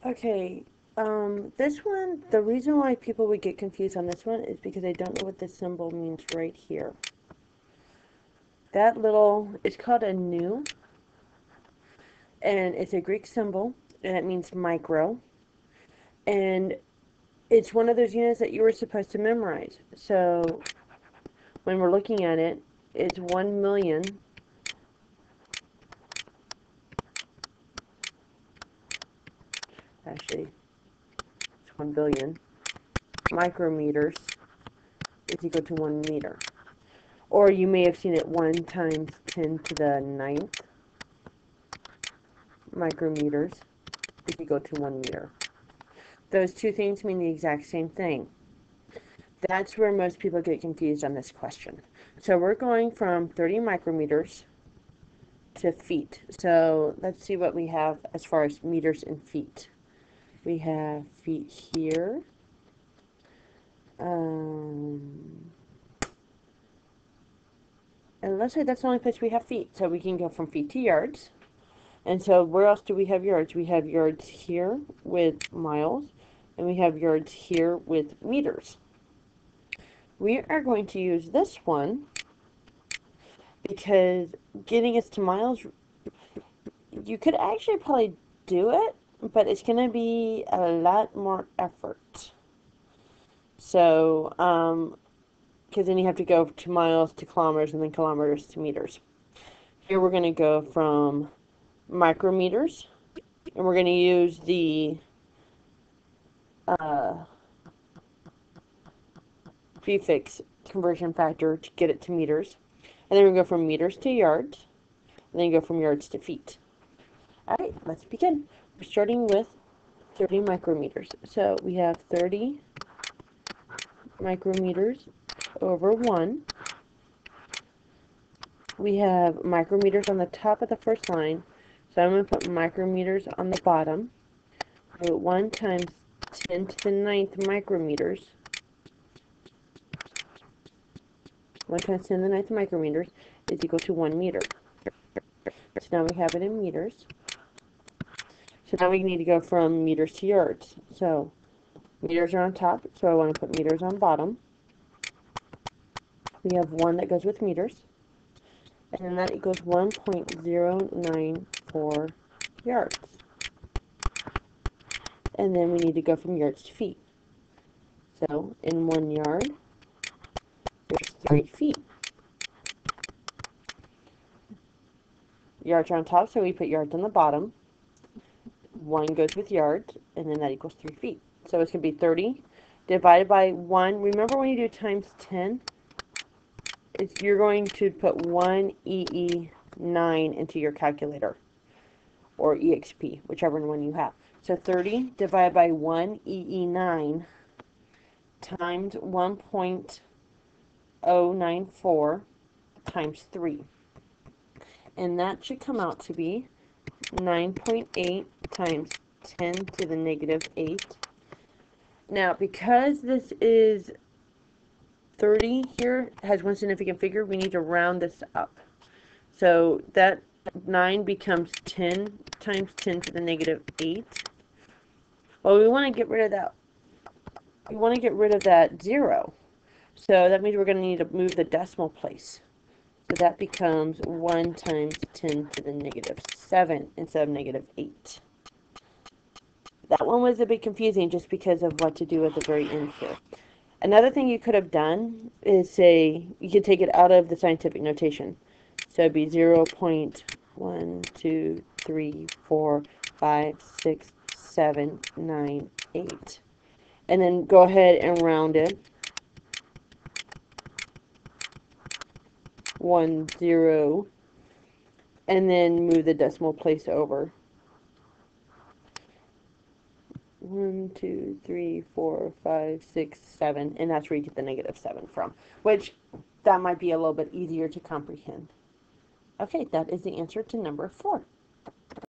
Okay, this one, the reason why people would get confused on this one is because they don't know what this symbol means right here. That little, it's called a nu, and it's a Greek symbol, and it means micro, and it's one of those units that you were supposed to memorize. So when we're looking at it, it's 1 million. Actually, it's 1 billion micrometers is equal to 1 meter. Or you may have seen it 1 times 10 to the 9th micrometers is equal to 1 meter. Those two things mean the exact same thing. That's where most people get confused on this question. So we're going from 30 micrometers to feet. So let's see what we have as far as meters and feet. We have feet here. And let's say that's the only place we have feet. So we can go from feet to yards. And so where else do we have yards? We have yards here with miles, and we have yards here with meters. We are going to use this one because getting us to miles, you could actually probably do it, but it's going to be a lot more effort. So, because then you have to go to miles to kilometers and then kilometers to meters. Here we're going to go from micrometers, and we're going to use the prefix conversion factor to get it to meters. And then we go from meters to yards, and then go from yards to feet. Alright, let's begin. We're starting with 30 micrometers. So we have 30 micrometers over 1. We have micrometers on the top of the first line, so I'm going to put micrometers on the bottom. So 1 times 10 to the 9th micrometers. 1 times 10 to the 9th micrometers is equal to 1 meter. So now we have it in meters. So now we need to go from meters to yards. So meters are on top, so I want to put meters on bottom. We have 1 that goes with meters. And then that equals 1.094 yards. And then we need to go from yards to feet. So in 1 yard, there's 3 feet. Yards are on top, so we put yards on the bottom. 1 goes with yards, and then that equals 3 feet. So it's going to be 30 divided by 1. Remember when you do times 10, you're going to put 1 EE9 into your calculator, or EXP, whichever one you have. So 30 divided by 1 EE9 times 1.094 times 3. And that should come out to be 9.8 times 10 to the negative 8. Now, because this is 30 here, has one significant figure, we need to round this up. So that 9 becomes 10 times 10 to the negative 8. Well, we want to get rid of that. We want to get rid of that 0. So that means we're going to need to move the decimal place. So that becomes 1 times 10 to the negative 7 instead of negative 8. That one was a bit confusing just because of what to do at the very end here. Another thing you could have done is say, you could take it out of the scientific notation. So it'd be 0.1, 2, 3, 4, 5, 6, 7, 9, 8. And then go ahead and round it. 1, 0. And then move the decimal place over. 1, 2, 3, 4, 5, 6, 7, and that's where you get the negative 7 from, which that might be a little bit easier to comprehend. Okay, that is the answer to number 4.